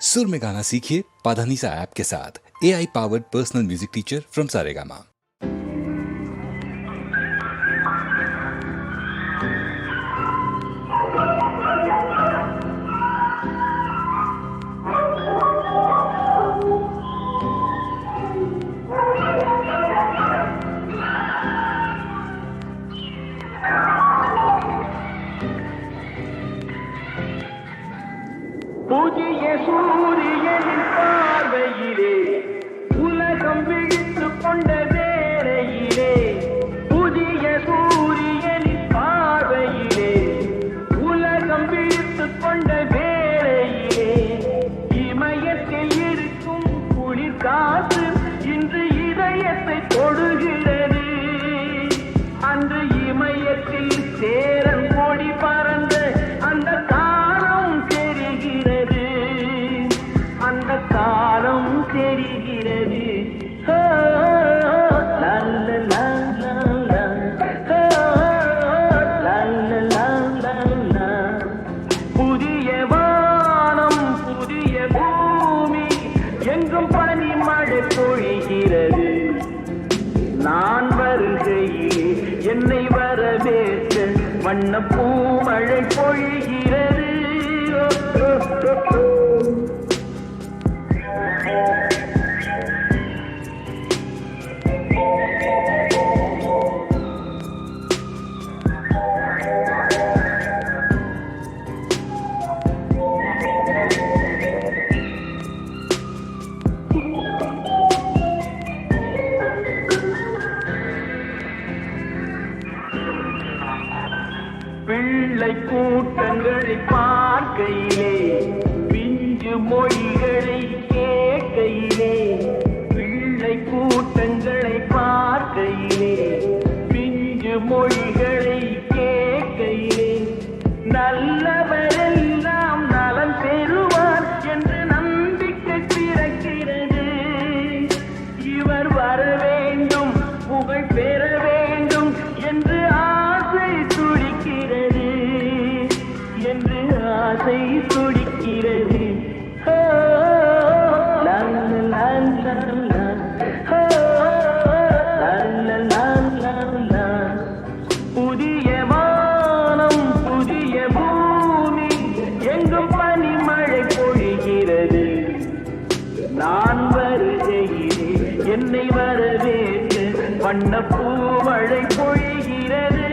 सुर में गाना सीखिए पाधानीसा ऐप के साथ। AI powered personal music teacher from Saregama. புதிய சூரியனின் பார்வையிலே உலகம் விழித்துக் கொண்ட வேளையிலே, புதிய சூரியனின் பார்வையிலே உலகம் விழித்துக் கொண்ட வேளையிலே, இமயத்தில் இருக்கும் குளிர் காற்று இன்று இதயத்தை தொடுகிறது. அன்று இமயத்தில் சேரன் கொடி பறந்த அந்த காலம் தெரிகிறது, அந்த காலம் தெரிகிறது. புதிய வானம் புதிய பூமி எங்கும் பனிமழை பொழிகிறது. நான் வருகையில் என்னை வரவேற்க வண்ண பூமழை பொழிகிறது. பிள்ளை கூட்டங்களை பார்க்கையிலே, பிஞ்சு மொழிகளை கேட்கையிலே, பிள்ளை கூட்டங்களை பார்க்கையிலே, பிஞ்சு மொழிகளை கேட்கையிலே, நல்லவரெல்லாம் நலம் பெறுவார் என்று நம்பிக்கை பிறக்கிறது. இவர் வர வேண்டும், புகழ் பெற வேண்டும் என்று ஆசை துடிக்கிறது, என்று ஆசை துடிக்கிறது. புதிய வானம் புதிய பூமி எங்கும் பனிமழை பொழிகிறது. நான் வருகையிலே என்னை வரவேற்க வண்ண பூமழை பொழிகிறது.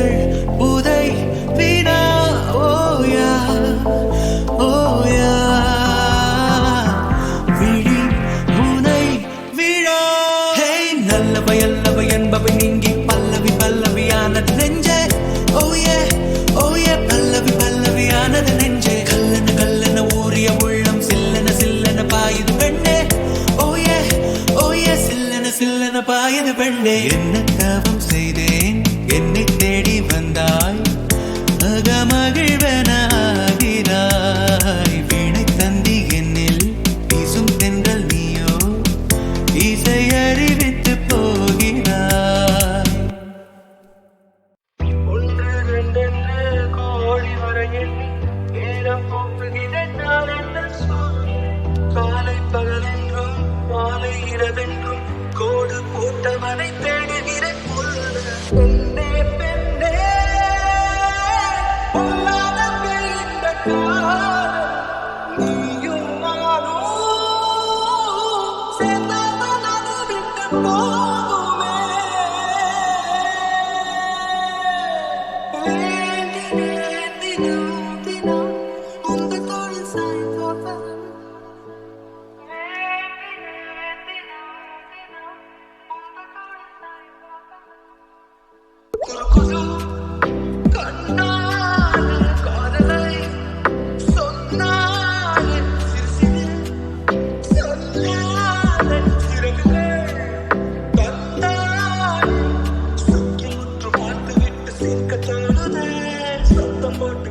விழிகள் உதை வீணா ஓயா ஓயா விழி உனை விழா ஹே நல்லவை அல்லவை என்பவை நீங்கி பல்லவி பல்லவியானது நெஞ்சே ஓயே ஓயே பல்லவி பல்லவியானது நெஞ்சே கல்லன கல்லன ஊறிய உள்ளம் சில்லன சில்லன பாயுது பெண்ணே ஓயே ஓயே சில்லன சில்லன பாயுது பெண்ணே என்ன தவம் செய்தேன் என்னை தேடி வந்தாய் அகமகிழ்வனாகிறாய் வீணை தந்தி என்னில் வீசும் தென்றல் நீயோ இசை அறிவித்து போகிறாய் ஒன்று ரெண்டென்று கோடி வரை எண்ணி நேரம் போக்குகிறேன் நான் என்ன சொல்வேன் காலை பகலென்றும் மாலை இரவென்றும் கோடு போட்டவனை தேடுகிறேன் பெண்ணே பெண்ணே பொல்லாத இந்த காலம் நீயும் நானும் சேர்ந்தாதான் அது விட்டு போகுமே வேண்டினேன் தினம் தினம் உந்த தோளில் சாய்ந்தோதான் வேண்டினேன் தினம் தினம் உந்த தோளில் சாய்ந்தோதான் குறு கண்ணால் காதலை சொன்னாலே சிறு சொல்லாத சிறகுகள் தந்தால் சுற்றி முற்று பார்த்துவிட்டு சேர்க்க தோணுதே சத்தம் போட்டு